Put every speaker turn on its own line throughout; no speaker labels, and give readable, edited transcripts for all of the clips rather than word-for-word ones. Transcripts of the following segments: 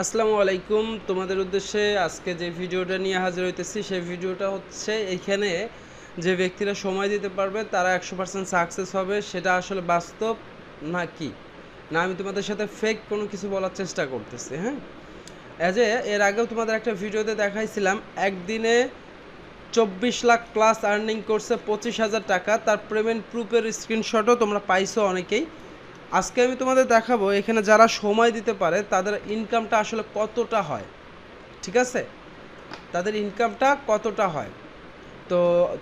আসসালামু আলাইকুম। তোমাদের উদ্দেশ্যে আজকে যে ভিডিওটা নিয়ে হাজির হইতেছি সেই ভিডিওটা হচ্ছে এইখানে যে ব্যক্তিরা সময় দিতে পারবে তারা 100% সাকসেস হবে, সেটা আসলে বাস্তব না কি না আমি তোমাদের সাথে ফেক কোনো কিছু বলার চেষ্টা করতেছি। হ্যাঁ, এর আগেও তোমাদের একটা ভিডিওতে দেখাইছিলাম একদিনে 24 লাখ প্লাস আর্নিং করছে 25,000 টাকা, তার পেমেন্ট প্রুফের স্ক্রিনশটও তোমরা পাইছো অনেকেই। আজকে আমি তোমাদের দেখাবো এখানে যারা সময় দিতে পারে তাদের ইনকামটা আসলে কতটা হয়। ঠিক আছে, তাদের ইনকামটা কতটা হয়। তো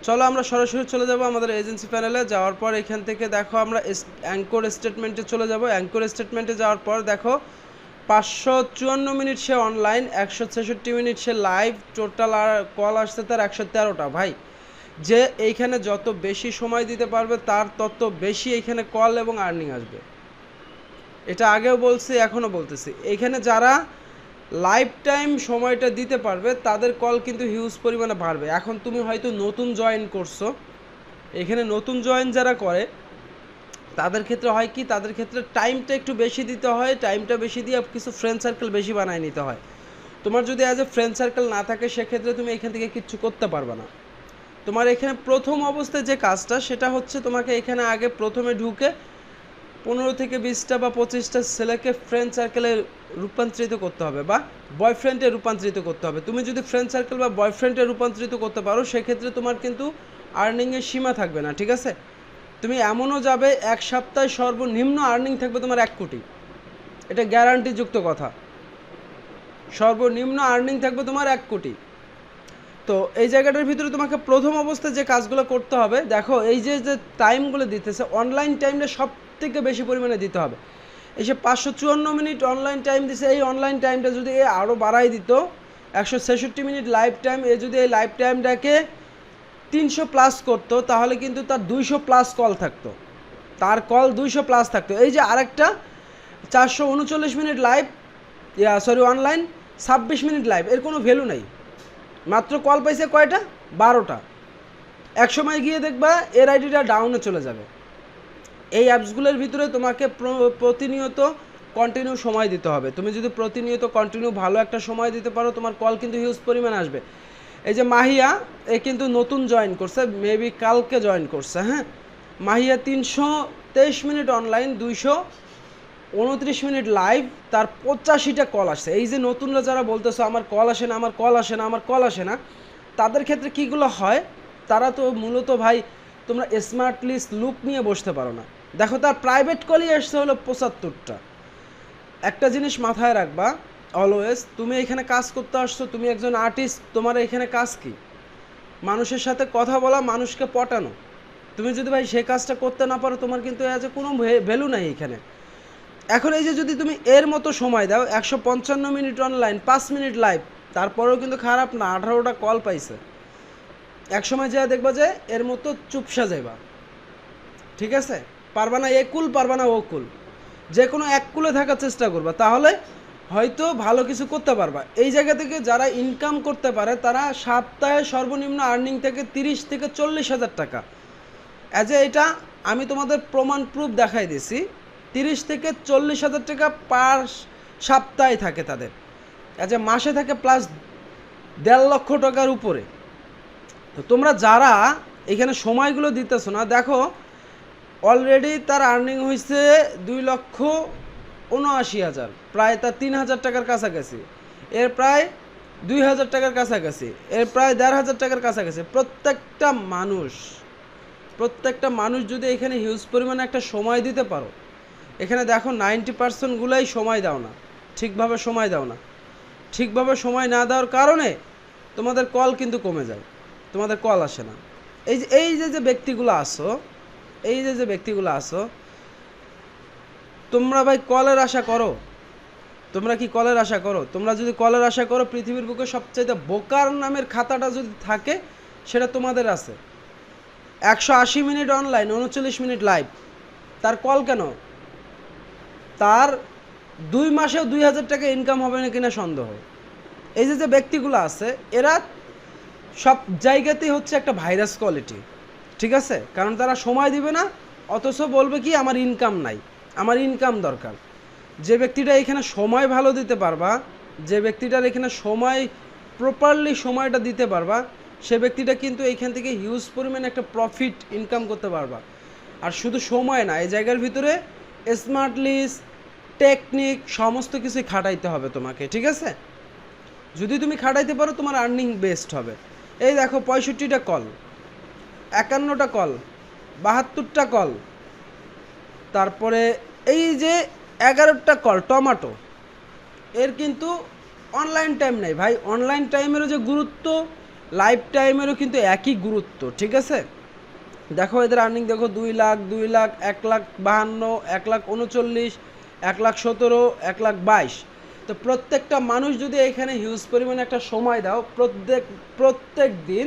চলো আমরা সরাসরি চলে যাব আমাদের এজেন্সি প্যানেলে। যাওয়ার পর এখান থেকে দেখো আমরা অ্যাঙ্কর স্টেটমেন্টে চলে যাব। অ্যাঙ্কর স্টেটমেন্টে যাওয়ার পর দেখো 554 মিনিট সে অনলাইন, 166 মিনিট সে লাইভ, টোটাল আর কল আসছে তার 113টা। ভাই, যে এইখানে যত বেশি সময় দিতে পারবে তার তত বেশি এইখানে কল এবং আর্নিং আসবে। এটা আগেও বলছি, এখনও বলতেছি, এইখানে যারা লাইফ টাইম সময়টা দিতে পারবে তাদের কল কিন্তু হিউজ পরিমাণে বাড়বে। এখন তুমি হয়তো নতুন জয়েন করছো, এখানে নতুন জয়েন যারা করে তাদের ক্ষেত্রে হয় কি, তাদের ক্ষেত্রে টাইমটা একটু বেশি দিতে হয়, টাইমটা বেশি দিয়ে কিছু ফ্রেন্ড সার্কেল বেশি বানায় নিতে হয়। তোমার যদি অ্যাজ এ ফ্রেন্ড সার্কেল না থাকে সেক্ষেত্রে তুমি এখান থেকে কিচ্ছু করতে পারবে না। তোমার এখানে প্রথম অবস্থায় যে কাজটা সেটা হচ্ছে তোমাকে এখানে আগে প্রথমে ঢুকে 15 থেকে 20টা বা 25টা ছেলেকে ফ্রেন্ড সার্কেলে রূপান্তরিত করতে হবে বা বয়ফ্রেন্ডে রূপান্তরিত করতে হবে। তুমি যদি ফ্রেন্ড সার্কেল বা বয়ফ্রেন্ডে রূপান্তরিত করতে পারো সেক্ষেত্রে তোমার কিন্তু আর্নিংয়ের সীমা থাকবে না। ঠিক আছে, তুমি এমনও যাবে এক সপ্তাহে সর্বনিম্ন আর্নিং থাকবে তোমার 1 কোটি, এটা গ্যারান্টিযুক্ত কথা। সর্বনিম্ন আর্নিং থাকবে তোমার 1 কোটি। তো এই জায়গাটার ভিতরে তোমাকে প্রথম অবস্থায় যে কাজগুলো করতে হবে, দেখো এই যে যে টাইমগুলো দিতেছে অনলাইন টাইমটা সব থেকে বেশি পরিমাণে দিতে হবে। এই যে 554 মিনিট অনলাইন টাইম দিছে, এই অনলাইন টাইমটা যদি আরও বাড়াই দিত 166 মিনিট লাইভ টাইম, এ যদি এই লাইভ টাইমটাকে 300 প্লাস করতো তাহলে কিন্তু তার 200 প্লাস কল থাকতো, তার কল 200 প্লাস থাকতো। এই যে আরেকটা 439 minute live, online, 26 minute live, এর কোনো ভ্যালু নাই। মাত্র কল পাইছে কয়টা? 12টা। এক সময় গিয়ে দেখবা এর আইডিটা ডাউনে চলে যাবে। এই অ্যাপসগুলোর ভিতরে তোমাকে প্রতিনিয়ত কন্টিনিউ সময় দিতে হবে। তুমি যদি প্রতিনিয়ত কন্টিনিউ ভালো একটা সময় দিতে পারো তোমার কল কিন্তু হিউজ পরিমাণে আসবে। এই যে মাহিয়া, এ কিন্তু নতুন জয়েন করছে, মেবি কালকে জয়েন করছে। হ্যাঁ, Mahiya 323 minute online, 229 minute live, তার 85টা কল আসছে। এই যে নতুনরা যারা বলতেছো আমার কল আসে না, আমার কল আসে না, আমার কল আসে না, তাদের ক্ষেত্রে কীগুলো হয়, তারা তো মূলত ভাই তোমরা স্মার্ট লিস্ট লুক নিয়ে বসতে পারো না। দেখো তার প্রাইভেট কলই আসছে হলো 75টা। একটা জিনিস মাথায় রাখবা অলওয়েজ, তুমি এখানে কাজ করতে আসছো, তুমি একজন আর্টিস্ট, তোমার এখানে কাজ কি? মানুষের সাথে কথা বলা, মানুষকে পটানো। তুমি যদি ভাই সে কাজটা করতে না পারো তোমার কিন্তু এজ এ কোনো ভ্যালু নাই এখানে। এখন এই যে যদি তুমি এর মতো সময় দাও 155 মিনিট অনলাইন, 5 মিনিট লাইভ, তারপরেও কিন্তু খারাপ না, 18টা কল পাইছে। এক সময় যা দেখবা যে এর মতো চুপসা যাইবা। ঠিক আছে, পারবা না এ কুল, পারবা না ও কুল, যে কোনো এক কুলে থাকার চেষ্টা করবা, তাহলে হয়তো ভালো কিছু করতে পারবা। এই জায়গা থেকে যারা ইনকাম করতে পারে তারা সপ্তাহে সর্বনিম্ন আর্নিং থেকে 30 থেকে 40 হাজার টাকা। এটা আমি তোমাদের প্রমাণ প্রুফ দেখাই দিছি। 30 থেকে 40 হাজার টাকা পার সপ্তাহে থাকে তাদের, মাসে থাকে প্লাস 1.5 লক্ষ টাকার উপরে। তো তোমরা যারা এখানে সময়গুলো দিতেছো না, দেখো অলরেডি তার আর্নিং হয়েছে 2,79,000, প্রায় তার 3,000 টাকার কাছাকাছি, এর প্রায় 2,000 টাকার কাছাকাছি, এর প্রায় 1,500 টাকার কাছাকাছি। প্রত্যেকটা মানুষ যদি এখানে হিউজ পরিমাণে একটা সময় দিতে পারো, এখানে দেখো 90%গুলাই সময় দাও না, ঠিকভাবে সময় দাও না। ঠিকভাবে সময় না দেওয়ার কারণে তোমাদের কল কিন্তু কমে যায়, তোমাদের কল আসে না। এই যে ব্যক্তিগুলো আসো, তোমরা ভাই কলের আশা করো? তোমরা কি কলের আশা করো? তোমরা যদি কলের আশা করো, পৃথিবীর বুকে সবচাইতে বোকার নামের খাতাটা যদি থাকে সেটা তোমাদের আছে। 180 মিনিট অনলাইন, 39 মিনিট লাইভ, তার কল কেন? তার 2 মাসেও 2,000 টাকা ইনকাম হবে না কিনা সন্দেহ। এই যে ব্যক্তিগুলো আছে এরা সব জায়গাতেই হচ্ছে একটা ভাইরাস কোয়ালিটি। ঠিক আছে, কারণ তারা সময় দিবে না, অথচ বলবে কি আমার ইনকাম নাই, আমার ইনকাম দরকার। যে ব্যক্তিটা এখানে সময় ভালো দিতে পারবা, যে ব্যক্তিটার এখানে সময় প্রপারলি সময়টা দিতে পারবা, সে ব্যক্তিটা কিন্তু এইখান থেকে হিউজ পরিমাণে একটা প্রফিট ইনকাম করতে পারবা। আর শুধু সময় না, এই জায়গার ভিতরে স্মার্টলি টেকনিক সমস্ত কিছুই খাটাইতে হবে তোমাকে, ঠিক আছে? যদি তুমি খাটাইতে পারো তোমার আর্নিং বেস্ট হবে। এই দেখো 65টা কল, 51টা কল, 72টা কল, তারপরে এই যে 11টা কল টমাটো। এর কিন্তু অনলাইন টাইম নেই ভাই, অনলাইন টাইমেরও যে গুরুত্ব লাইফ টাইমেরও কিন্তু একই গুরুত্ব, ঠিক আছে? দেখো এদের আর্নিং দেখো 2 লাখ, 2 লাখ, 1,52,000, 1,39,000, 1,17,000, 1,22,000। তো প্রত্যেকটা মানুষ যদি এখানে হিউজ পরিমাণে একটা সময় দাও, প্রত্যেক দিন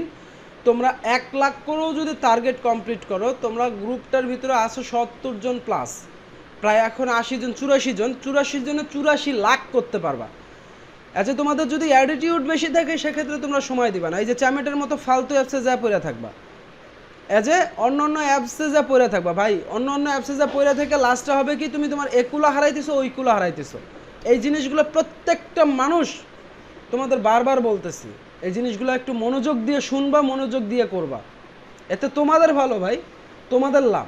তোমরা 1 লাখ করেও যদি টার্গেট কমপ্লিট করো, তোমরা গ্রুপটার ভিতরে আসো 70 জন প্লাস, প্রায় এখন 80 জন, 84 জন, 84 জনে 84 লাখ করতে পারবা। আচ্ছা, তোমাদের যদি অ্যাটিটিউড বেশি থাকে সেক্ষেত্রে তোমরা সময় দিবা না, এই যে চ্যামেটের মতো ফালতু অ্যাপসে যা পড়ে থাকবা, অন্য অ্যাপসে যা পড়ে থাকবা ভাই, অন্য অ্যাপসে যা পড়ে থেকে লাস্টে হবে কি, তুমি তোমার একুলো হারাইতেছো, ওইকুলো হারাইতেছো। এই জিনিসগুলো প্রত্যেকটা মানুষ তোমাদের বারবার বলতেছি, এই জিনিসগুলো একটু মনোযোগ দিয়ে শুনবা, মনোযোগ দিয়ে করবা, এতে তোমাদের ভালো ভাই, তোমাদের লাভ।